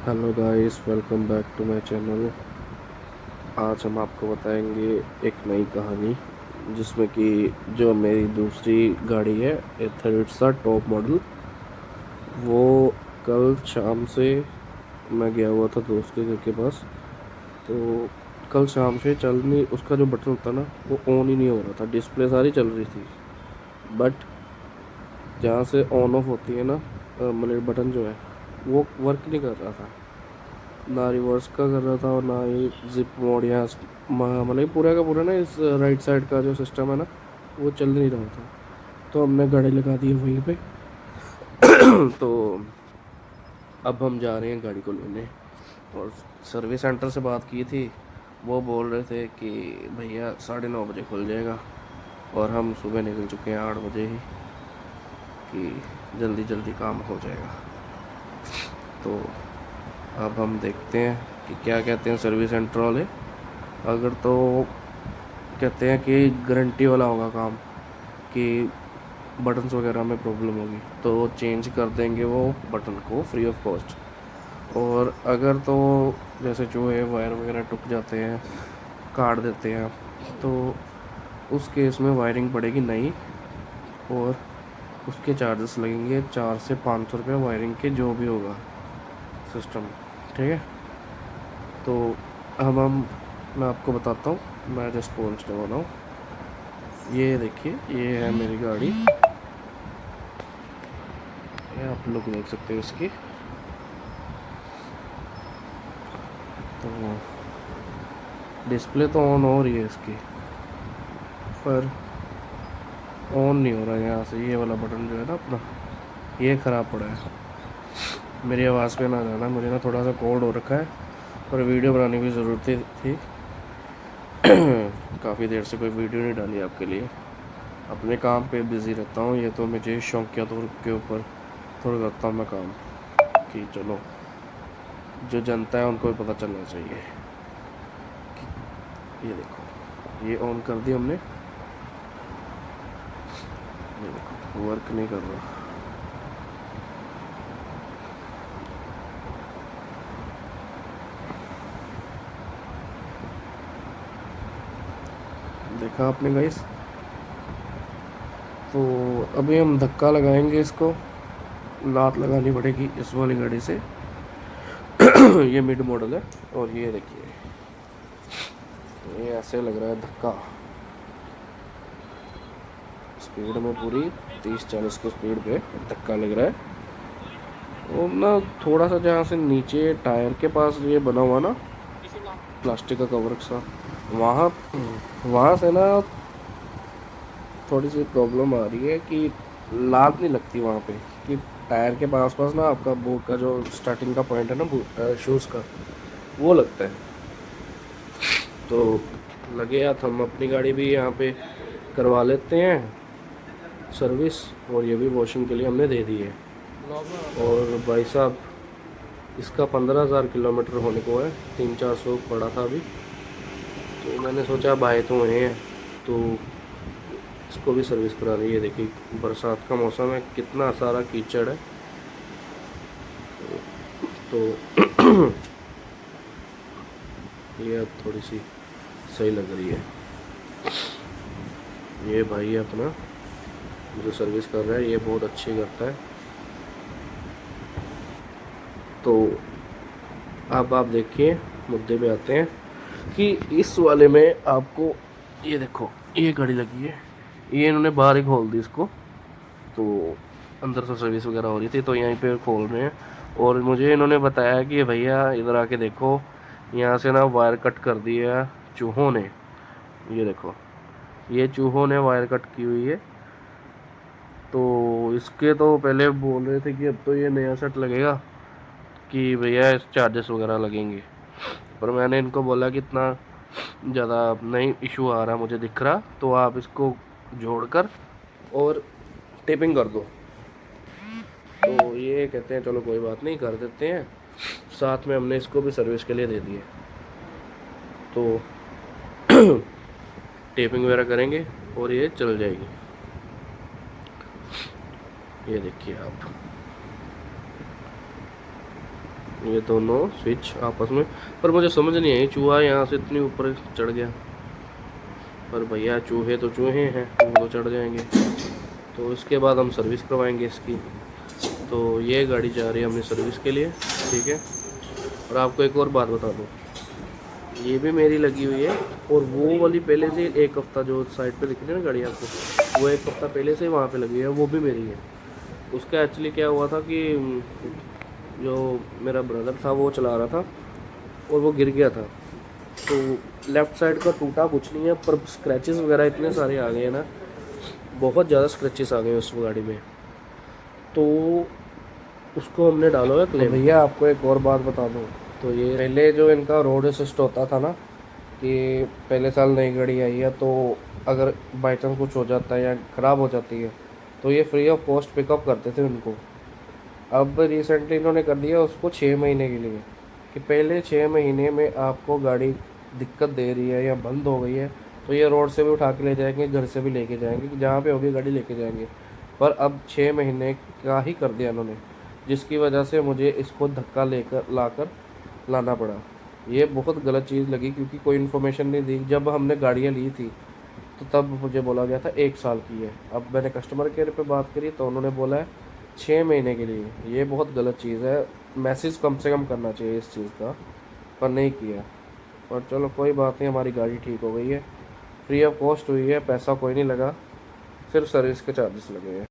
Hello guys, welcome back to my channel. आज हम आपको बताएंगे एक नई कहानी जिसमें कि जो मेरी दूसरी गाड़ी है एथर टॉप मॉडल, वो कल शाम से मैं गया हुआ था दोस्त के घर के पास। तो कल शाम से चल नहीं, उसका जो बटन होता ना वो ऑन ही नहीं हो रहा था। डिस्प्ले सारी चल रही थी बट जहाँ से ऑन ऑफ होती है ना, मतलब बटन जो है वो वर्क नहीं कर रहा था। ना रिवर्स का कर रहा था और ना ही जिप मोड या मतलब पूरा का पूरा ना इस राइट साइड का जो सिस्टम है ना वो चल नहीं रहा था। तो हमने गाड़ी लगा दी है वहीं पे। तो अब हम जा रहे हैं गाड़ी को लेने। और सर्विस सेंटर से बात की थी, वो बोल रहे थे कि भैया 9:30 बजे खुल जाएगा। और हम सुबह निकल चुके हैं 8 बजे ही, कि जल्दी जल्दी काम हो जाएगा। तो अब हम देखते हैं कि क्या कहते हैं सर्विस सेंटर वाले। अगर तो कहते हैं कि गारंटी वाला होगा काम, कि बटन्स वगैरह में प्रॉब्लम होगी तो चेंज कर देंगे वो बटन को फ्री ऑफ कॉस्ट। और अगर तो जैसे चूहे वायर वगैरह टूट जाते हैं, काट देते हैं, तो उस केस में वायरिंग पड़ेगी नई। और उसके चार्जेस लगेंगे 400 से 500 रुपये वायरिंग के, जो भी होगा सिस्टम। ठीक है। तो अब मैं आपको बताता हूँ, मैं जस्ट पहुँचने वाला हूँ। ये देखिए, ये है मेरी गाड़ी। ये आप लोग देख सकते हो इसकी। तो डिस्प्ले तो ऑन हो रही है इसकी, पर ऑन नहीं हो रहा है यहाँ से। ये वाला बटन जो है ना अपना, ये ख़राब पड़ा है। मेरी आवाज़ पे ना जाना, मुझे ना थोड़ा सा कोल्ड हो रखा है और वीडियो बनाने की ज़रूरत थी। काफ़ी देर से कोई वीडियो नहीं डाली आपके लिए। अपने काम पे बिज़ी रहता हूँ। ये तो मुझे शौकिया तौर के ऊपर थोड़ा करता हूँ मैं काम, कि चलो जो जनता है उनको भी पता चलना चाहिए। ये देखो, ये ऑन कर दी हमने। ये देखो वर्क नहीं कर रहा। देखा आपने गाइस। तो अभी हम धक्का लगाएंगे इसको, लात लगानी पड़ेगी इस वाली गाड़ी से। ये मिड मॉडल है। और ये देखिए, ये ऐसे लग रहा है धक्का। स्पीड में पूरी 30-40 की स्पीड पे धक्का लग रहा है। और ना थोड़ा सा जहाँ से नीचे टायर के पास ये बना हुआ ना प्लास्टिक का कवर सा, वहाँ वहाँ से ना थोड़ी सी प्रॉब्लम आ रही है कि लात नहीं लगती वहाँ पे। कि टायर के पास पास ना आपका बूट का जो स्टार्टिंग का पॉइंट है ना, बूट शूज़ का, वो लगता है। तो लगे हाथ हम अपनी गाड़ी भी यहाँ पे करवा लेते हैं सर्विस। और ये भी वॉशिंग के लिए हमने दे दी है। और भाई साहब, इसका 15,000 किलोमीटर होने को है। 300-400 पड़ा था अभी। तो मैंने सोचा भाई तो हैं, तो इसको भी सर्विस करा ली। ये देखिए बरसात का मौसम है, कितना सारा कीचड़ है। तो ये अब थोड़ी सी सही लग रही है। ये भाई अपना जो सर्विस कर रहा है ये बहुत अच्छी करता है। तो अब आप देखिए, मुद्दे पे आते हैं कि इस वाले में आपको, ये देखो ये घड़ी लगी है, ये इन्होंने बाहर ही खोल दी इसको। तो अंदर से सर्विस वगैरह हो रही थी तो यहीं पे खोल रहे हैं। और मुझे इन्होंने बताया कि भैया इधर आके देखो, यहाँ से ना वायर कट कर दी है चूहों ने। ये देखो, ये चूहों ने वायर कट की हुई है। तो इसके तो पहले बोल रहे थे कि अब तो ये नया सेट लगेगा, कि भैया इस चार्जेस वगैरह लगेंगे। पर मैंने इनको बोला कि इतना ज़्यादा नहीं इशू आ रहा मुझे दिख रहा, तो आप इसको जोड़कर और टेपिंग कर दो। तो ये कहते हैं चलो कोई बात नहीं, कर देते हैं। साथ में हमने इसको भी सर्विस के लिए दे दिए। तो टेपिंग वगैरह करेंगे और ये चल जाएगी। ये देखिए आप, ये दोनों स्विच आपस में, पर मुझे समझ नहीं आई चूहा यहाँ से इतनी ऊपर चढ़ गया। पर भैया चूहे तो चूहे हैं, वो तो चढ़ जाएंगे। तो इसके बाद हम सर्विस करवाएंगे इसकी। तो ये गाड़ी जा रही है अपनी सर्विस के लिए, ठीक है। और आपको एक और बात बता दूँ, ये भी मेरी लगी हुई है, और वो वाली पहले से एक हफ़्ता जो साइड पे दिख रही है ना गाड़ी आपको, वो एक हफ़्ता पहले से वहाँ पे लगी है, वो भी मेरी है। उसका एक्चुअली क्या हुआ था कि जो मेरा ब्रदर था वो चला रहा था और वो गिर गया था, तो लेफ़्ट साइड का टूटा कुछ नहीं है, पर स्क्रैचेस वगैरह इतने सारे आ गए हैं ना, बहुत ज़्यादा स्क्रैचेस आ गए उस गाड़ी में। तो उसको हमने डाला है क्लेम। भैया आपको एक और बात बता दूँ, तो ये पहले जो इनका रोड असिस्ट होता था ना, कि पहले साल नई गाड़ी आई है तो अगर बाई चांस कुछ हो जाता है या ख़राब हो जाती है तो ये फ्री ऑफ कॉस्ट पिकअप करते थे उनको। अब रिसेंटली इन्होंने कर दिया उसको 6 महीने के लिए, कि पहले 6 महीने में आपको गाड़ी दिक्कत दे रही है या बंद हो गई है तो ये रोड से भी उठा के ले जाएंगे, घर से भी लेके जाएंगे, कि जहाँ पे होगी गाड़ी लेके जाएंगे। पर अब 6 महीने का ही कर दिया इन्होंने, जिसकी वजह से मुझे इसको धक्का लेकर लाकर लाना पड़ा। ये बहुत गलत चीज़ लगी, क्योंकि कोई इन्फॉर्मेशन नहीं दी। जब हमने गाड़ियाँ ली थी तो तब मुझे बोला गया था 1 साल की है, अब मैंने कस्टमर केयर पे बात करी तो उन्होंने बोला है 6 महीने के लिए। ये बहुत गलत चीज़ है, मैसेज कम से कम करना चाहिए इस चीज़ का, पर नहीं किया। और चलो कोई बात नहीं, हमारी गाड़ी ठीक हो गई है, फ्री ऑफ कॉस्ट हुई है, पैसा कोई नहीं लगा, सिर्फ सर्विस के चार्जेस लगे हैं।